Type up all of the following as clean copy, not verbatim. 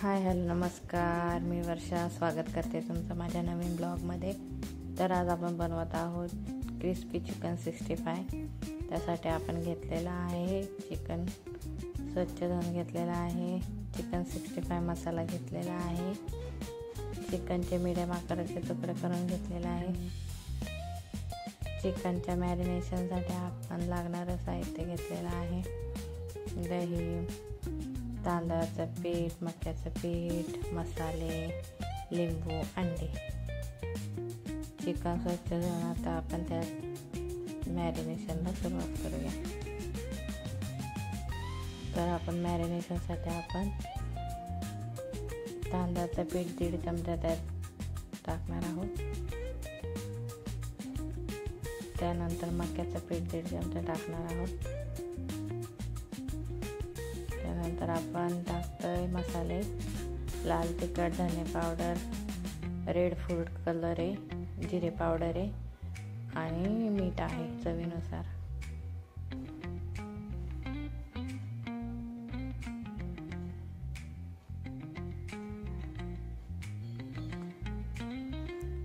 Hi hello नमस्कार, मी वर्षा स्वागत करते तुमचं माझ्या नवीन ब्लॉगमध्ये. तर आज आपण बनवत आहोत क्रिस्पी चिकन 65. त्यासाठी आपण घेतलेला आहे चिकन, स्वच्छ धुवून घेतलेला आहे. चिकन 65 मसाला घेतलेला आहे. चिकनचे मीडियम आकाराचे तुकडे करून घेतलेला आहे. चिकनच्या मॅरिनेशनसाठी आपण लागणारं साहित्य घेतलेलं आहे. दही, तांदळाचं पीठ, मक्याचं पीठ, मसाले, लिंबू, अंडे. चिकन स्वच्छ धुवून आता आपण त्या मॅरिनेशनला सुरुवात करूया. तर आपण मॅरिनेशनसाठी आपण तांदळाचं पीठ 1.5 चमचा त्यात टाकणार आहोत. त्यानंतर मक्याचं पीठ 1.5 चमचा टाकणार आहोत. त्यानंतर आपण टाकतोय मसाले, लाल तिखट, धने पावडर, रेड फूड कलर आहे, जिरे पावडर आहे आणि मीठ आहे चवीनुसार.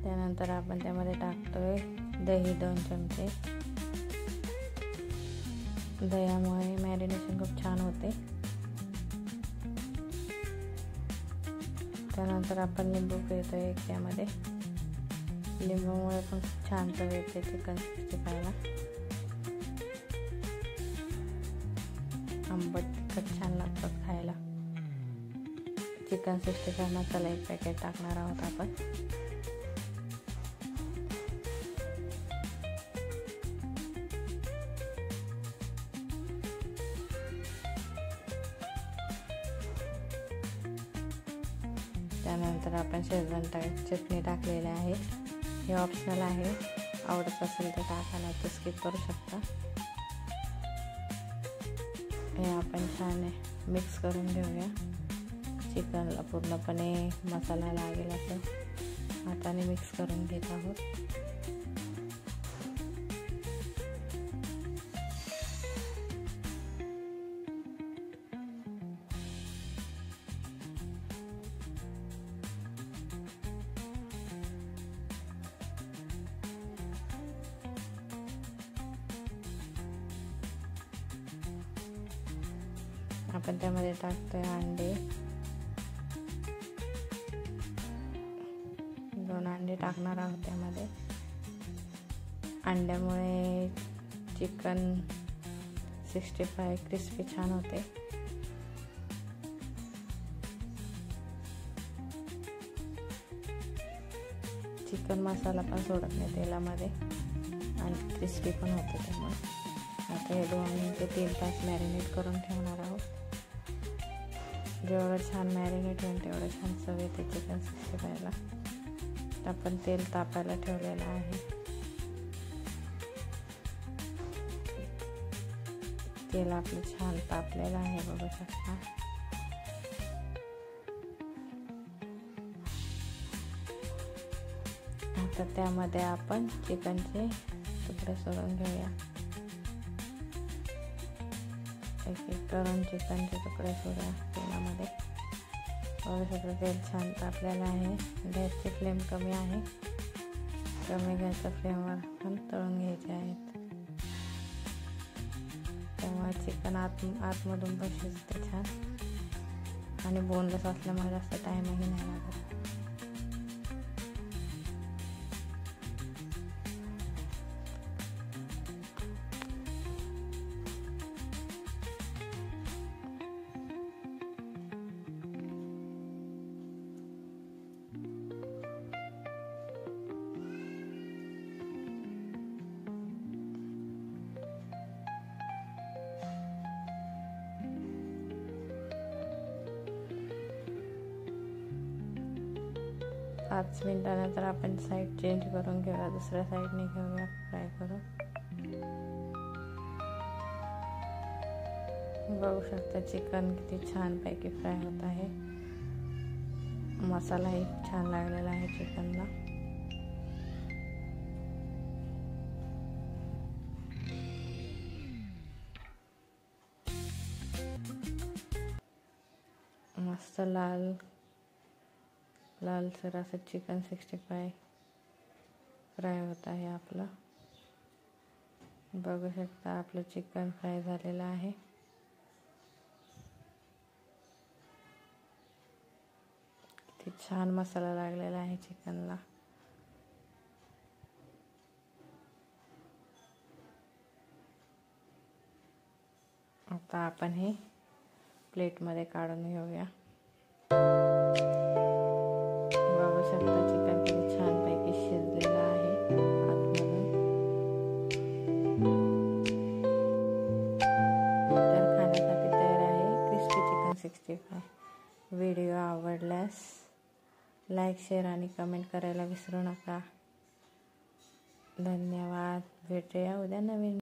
त्यानंतर आपण त्यामध्ये टाकतोय दही 2 चमचे. दह्यामुळे मॅरिनेशन खूप छान होते. त्यानंतर आपण लिंबू पिळतोय त्यामध्ये. लिंबूमुळे पण खूप छान चव येते चिकन 65ला. आंबट तिखट छान लागतात खायला. चिकन 65 मसाला 1 पॅकेट टाकणार आहोत आपण. त्यानंतर आपण शेजवान चटणी टाकलेली आहे. हे ऑप्शनल आहे, आवडत असेल तर टाका, नाही तर स्किप करू शकता. हे आपण छान मिक्स करून घेऊया. चिकनला पूर्णपणे मसाला लागेल असं हाताने मिक्स करून घेत आहोत. आपण त्यामध्ये टाकतोय अंडे. 2 अंडे टाकणार आहोत त्यामध्ये. अंड्यामुळे चिकन 65 क्रिस्पी छान होते. चिकन मसाला पण सोडत नाही तेलामध्ये आणि क्रिस्पी पण होते. त्यामुळे आता हे 2 ते 3 तास मॅरिनेट करून ठेवणार आहोत. जेवढं छान मॅरिनेट होईल तेवढं छान चव येते चिकन 65ला. आपण तेल तापायला ठेवलेलं आहे. तेल आपलं छान तापलेलं आहे, बघू शकता. आता त्यामध्ये आपण चिकनचे तुकडे सोडून घेऊया. एक करून चिकनचे तुकडे सोडा तेलामध्ये. बघू शकता तेल छान तापलेलं आहे. गॅसची फ्लेम कमी आहे. कमी गॅसच्या फ्लेमवर पण तळून घ्यायचे आहेत. त्यामुळे चिकन आतमधून पण शिजते छान आणि बोनलेस असल्यामुळे जास्त टाईमही नाही लागत. पाच मिनिटानंतर आपण साईड चेंज करून घेऊया. दुसऱ्या साईडने घेऊया फ्राय करून. बघू शकता चिकन किती छानपैकी फ्राय होत आहे. मसालाही छान लागलेला आहे चिकनला. मस्त लाल लालसर असं चिकन 65 फ्राय होत आहे आपलं. बघू शकता आपलं चिकन फ्राय झालेलं आहे. किती छान मसाला लागलेला आहे चिकनला. आता आपण हे प्लेटमध्ये काढून घेऊया. बघू शकता चिकन किती छानपैकी शिजलेलं आहे आतमधून. तर खाण्यासाठी तयार आहे क्रिस्पी चिकन 65. व्हिडिओ आवडल्यास लाईक, शेअर आणि कमेंट करायला विसरू नका. धन्यवाद. भेटूया उद्या नवीन